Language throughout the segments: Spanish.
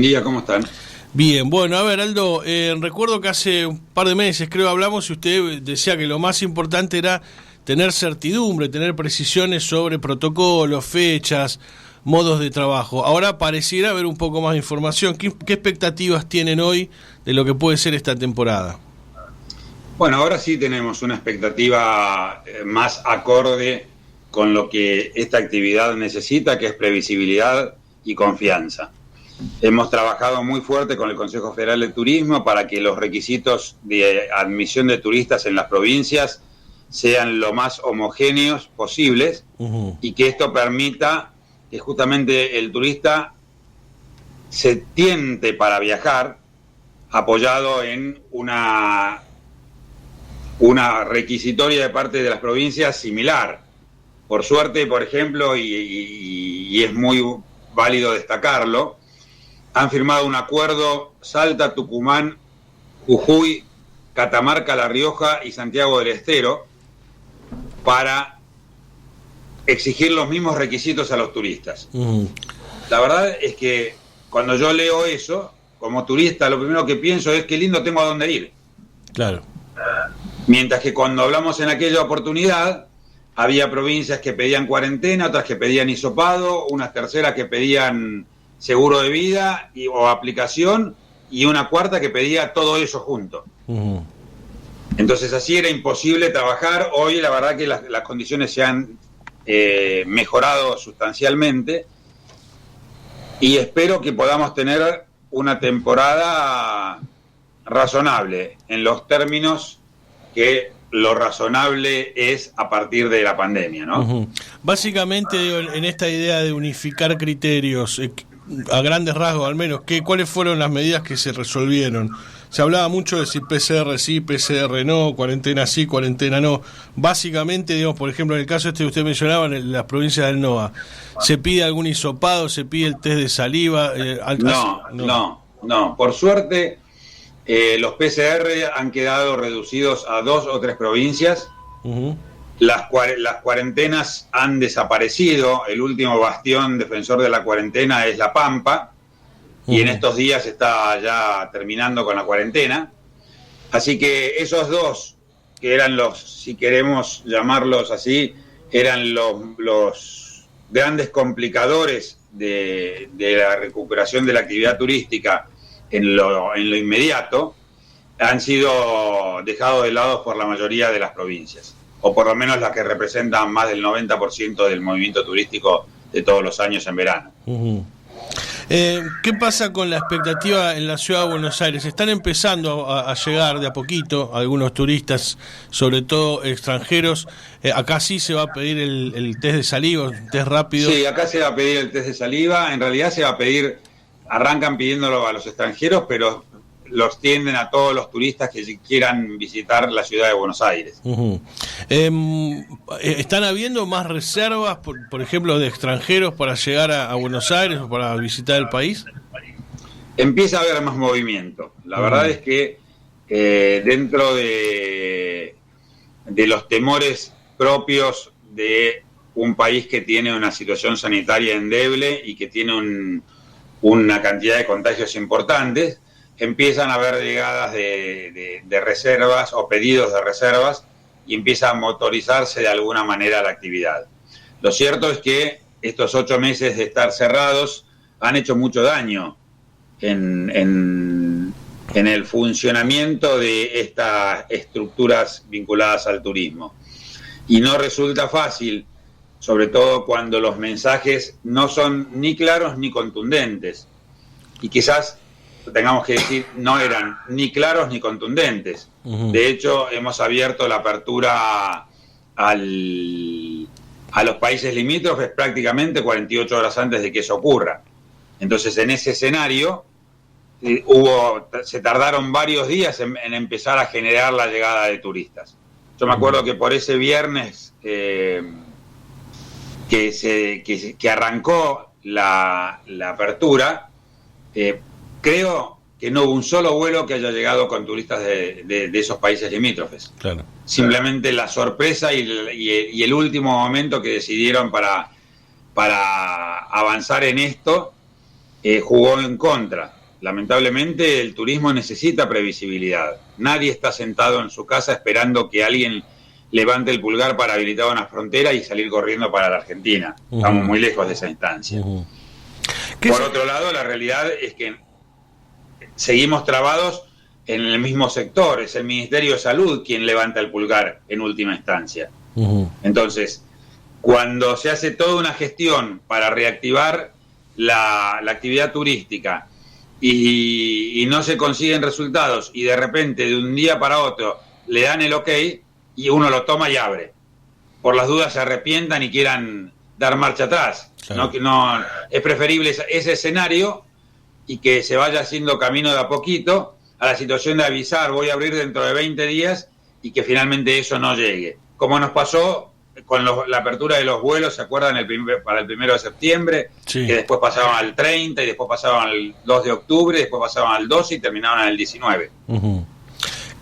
Día, ¿cómo están? Bien, bueno, a ver, Aldo, recuerdo que hace un par de meses, creo, hablamos y usted decía que lo más importante era tener certidumbre, tener precisiones sobre protocolos, fechas, modos de trabajo. Ahora pareciera haber un poco más de información. ¿Qué expectativas tienen hoy de lo que puede ser esta temporada? Bueno, ahora sí tenemos una expectativa más acorde con lo que esta actividad necesita, que es previsibilidad y confianza. Hemos trabajado muy fuerte con el Consejo Federal de Turismo para que los requisitos de admisión de turistas en las provincias sean lo más homogéneos posibles y que esto permita que justamente el turista se tiente para viajar apoyado en una requisitoria de parte de las provincias similar. Por suerte, por ejemplo, y es muy válido destacarlo, han firmado un acuerdo Salta, Tucumán, Jujuy, Catamarca, La Rioja y Santiago del Estero para exigir los mismos requisitos a los turistas. La verdad es que cuando yo leo eso, como turista, lo primero que pienso es qué lindo tengo a dónde ir. Claro. Mientras que cuando hablamos en aquella oportunidad, había provincias que pedían cuarentena, otras que pedían hisopado, unas terceras que pedían seguro de vida o aplicación, y una cuarta que pedía todo eso junto. Entonces así era imposible trabajar. Hoy la verdad que las condiciones se han mejorado sustancialmente y espero que podamos tener una temporada razonable en los términos que lo razonable es a partir de la pandemia, ¿no? Básicamente, digo, en esta idea de unificar criterios, a grandes rasgos al menos, ¿cuáles fueron las medidas que se resolvieron? Se hablaba mucho de si PCR sí, PCR no, cuarentena sí, cuarentena no. Básicamente, digamos, por ejemplo, en el caso que usted mencionaba, en las provincias del NOA, ¿se pide algún hisopado, se pide el test de saliva? No. Por suerte, los PCR han quedado reducidos a 2 o 3 provincias. Las cuarentenas han desaparecido. El último bastión defensor de la cuarentena es La Pampa, y en estos días está ya terminando con la cuarentena. Así que esos dos, que eran los, si queremos llamarlos así, eran los grandes complicadores de la recuperación de la actividad turística en lo inmediato, han sido dejados de lado por la mayoría de las provincias, o por lo menos las que representan más del 90% del movimiento turístico de todos los años en verano. ¿Qué pasa con la expectativa en la ciudad de Buenos Aires? Están empezando a llegar de a poquito algunos turistas, sobre todo extranjeros. Acá sí se va a pedir el test de saliva, un test rápido. Sí, acá se va a pedir el test de saliva. En realidad se va a pedir, arrancan pidiéndolo a los extranjeros, pero los tienden a todos los turistas que quieran visitar la ciudad de Buenos Aires. ¿Están habiendo más reservas, por ejemplo, de extranjeros para llegar a Buenos Aires o para visitar el país? Empieza a haber más movimiento. La verdad es que dentro de los temores propios de un país que tiene una situación sanitaria endeble y que tiene una cantidad de contagios importantes, empiezan a haber llegadas de reservas o pedidos de reservas y empieza a motorizarse de alguna manera la actividad. Lo cierto es que estos 8 meses de estar cerrados han hecho mucho daño en el funcionamiento de estas estructuras vinculadas al turismo. Y no resulta fácil, sobre todo cuando los mensajes no son ni claros ni contundentes. Y quizás tengamos que decir, no eran ni claros ni contundentes. De hecho, hemos abierto la apertura a los países limítrofes prácticamente 48 horas antes de que eso ocurra. Entonces, en ese escenario, se tardaron varios días en empezar a generar la llegada de turistas. Yo me acuerdo que por ese viernes que arrancó la apertura, creo que no hubo un solo vuelo que haya llegado con turistas de esos países limítrofes. Claro. Simplemente la sorpresa y el último momento que decidieron para avanzar en esto jugó en contra. Lamentablemente el turismo necesita previsibilidad. Nadie está sentado en su casa esperando que alguien levante el pulgar para habilitar una frontera y salir corriendo para la Argentina. Estamos muy lejos de esa instancia. Por otro lado, la realidad es que seguimos trabados en el mismo sector. Es el Ministerio de Salud quien levanta el pulgar en última instancia. Entonces, cuando se hace toda una gestión para reactivar la actividad turística y no se consiguen resultados y de repente de un día para otro le dan el ok y uno lo toma y abre, por las dudas se arrepientan y quieran dar marcha atrás. Claro. No, es preferible ese escenario y que se vaya haciendo camino de a poquito a la situación de avisar, voy a abrir dentro de 20 días y que finalmente eso no llegue. Como nos pasó con la apertura de los vuelos, ¿se acuerdan? Para el 1 de septiembre, sí, que después pasaban al 30 y después pasaban al 2 de octubre, después pasaban al 12 y terminaban al 19.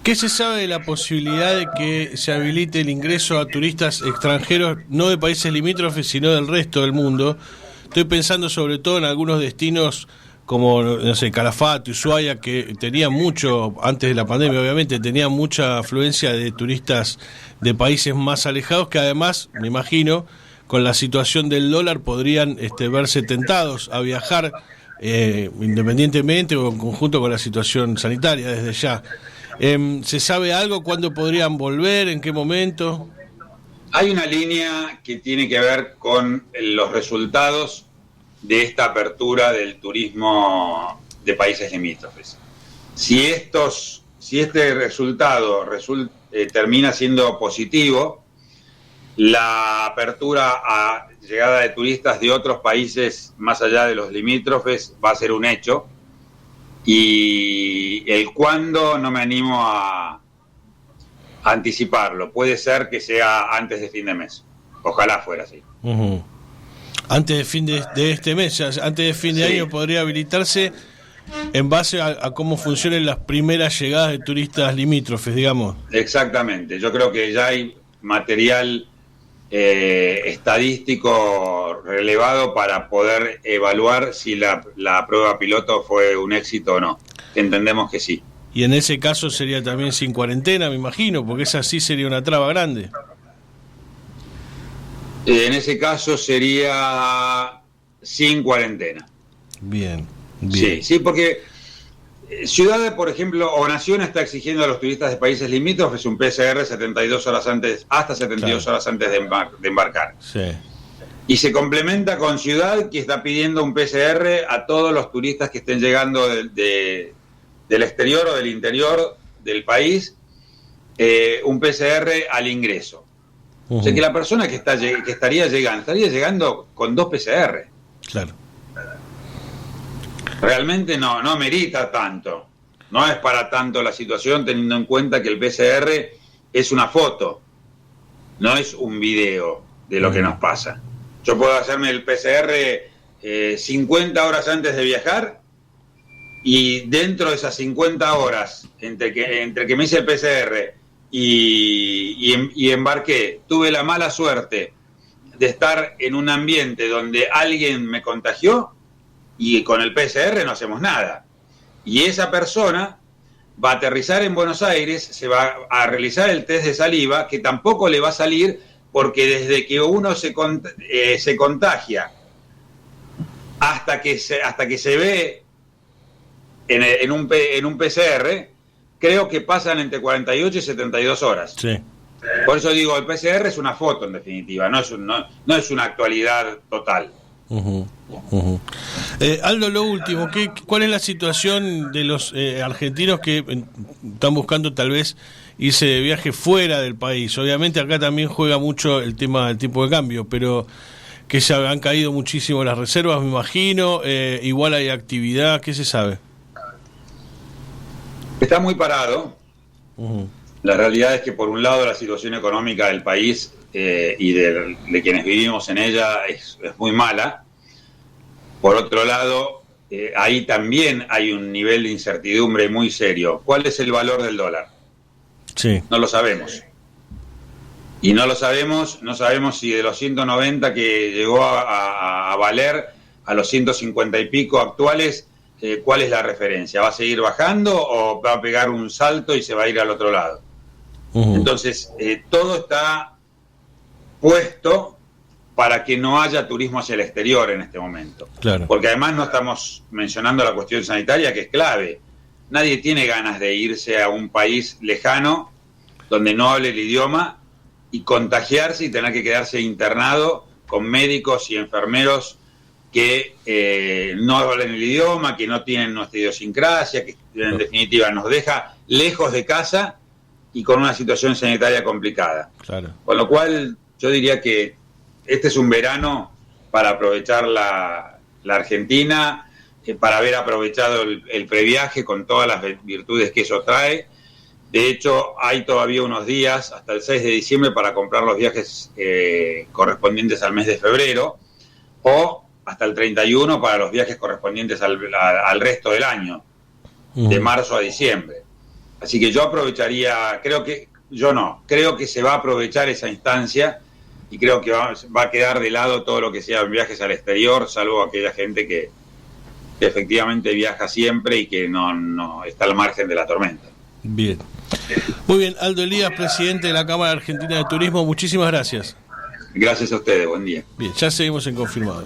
¿Qué se sabe de la posibilidad de que se habilite el ingreso a turistas extranjeros, no de países limítrofes, sino del resto del mundo? Estoy pensando sobre todo en algunos destinos como, no sé, Calafate, Ushuaia, que tenían mucho, antes de la pandemia obviamente, tenían mucha afluencia de turistas de países más alejados, que además, me imagino, con la situación del dólar podrían verse tentados a viajar independientemente o en conjunto con la situación sanitaria desde ya. ¿Se sabe algo? ¿Cuándo podrían volver? ¿En qué momento? Hay una línea que tiene que ver con los resultados de esta apertura del turismo de países limítrofes. Si este resultado termina siendo positivo, la apertura a llegada de turistas de otros países más allá de los limítrofes va a ser un hecho, y el cuándo no me animo a anticiparlo. Puede ser que sea antes de fin de mes, ojalá fuera así. Antes de fin de este mes, antes de fin de año podría habilitarse en base a cómo funcionen las primeras llegadas de turistas limítrofes, digamos. Exactamente, yo creo que ya hay material estadístico relevado para poder evaluar si la prueba piloto fue un éxito o no. Entendemos que sí. Y en ese caso sería también sin cuarentena, me imagino, porque esa sí sería una traba grande. En ese caso sería sin cuarentena. Bien. Sí, porque ciudades, por ejemplo, o Nación está exigiendo a los turistas de países limítrofes un PCR 72 horas antes, hasta 72 claro, horas antes de embarcar. Sí. Y se complementa con Ciudad, que está pidiendo un PCR a todos los turistas que estén llegando del exterior o del interior del país, un PCR al ingreso. O sea que la persona que estaría llegando con 2 PCR. Claro. Realmente no merita tanto. No es para tanto la situación, teniendo en cuenta que el PCR es una foto, no es un video de lo que nos pasa. Yo puedo hacerme el PCR 50 horas antes de viajar, y dentro de esas 50 horas, entre que me hice el PCR y embarqué, tuve la mala suerte de estar en un ambiente donde alguien me contagió, y con el PCR no hacemos nada. Y esa persona va a aterrizar en Buenos Aires, se va a realizar el test de saliva, que tampoco le va a salir, porque desde que uno se contagia hasta que se ve en un PCR, creo que pasan entre 48 y 72 horas. Sí. Por eso digo, el PCR es una foto en definitiva, no es una actualidad total. Aldo, lo último, ¿cuál es la situación de los argentinos que están buscando tal vez irse de viaje fuera del país? Obviamente acá también juega mucho el tema del tipo de cambio, pero que se han caído muchísimo las reservas, me imagino, igual hay actividad, ¿qué se sabe? Está muy parado. La realidad es que por un lado la situación económica del país y de quienes vivimos en ella es muy mala. Por otro lado, ahí también hay un nivel de incertidumbre muy serio. ¿Cuál es el valor del dólar? Sí. No lo sabemos. Y no sabemos si de los 190 que llegó a valer a los 150 y pico actuales, ¿cuál es la referencia? ¿Va a seguir bajando o va a pegar un salto y se va a ir al otro lado? Entonces, todo está puesto para que no haya turismo hacia el exterior en este momento. Claro. Porque además no estamos mencionando la cuestión sanitaria, que es clave. Nadie tiene ganas de irse a un país lejano donde no hable el idioma y contagiarse y tener que quedarse internado con médicos y enfermeros que no hablan el idioma, que no tienen nuestra idiosincrasia, que en definitiva nos deja lejos de casa y con una situación sanitaria complicada. Claro. Con lo cual yo diría que este es un verano para aprovechar la Argentina, para haber aprovechado el previaje con todas las virtudes que eso trae. De hecho, hay todavía unos días, hasta el 6 de diciembre, para comprar los viajes correspondientes al mes de febrero, o hasta el 31 para los viajes correspondientes al resto del año, de marzo a diciembre. Así que yo aprovecharía, creo que se va a aprovechar esa instancia y creo que va a quedar de lado todo lo que sea viajes al exterior, salvo aquella gente que efectivamente viaja siempre y que no está al margen de la tormenta. Bien. Muy bien, Aldo Elías, presidente de la Cámara Argentina de Turismo, muchísimas gracias. Gracias a ustedes, buen día. Bien, ya seguimos en Confirmado.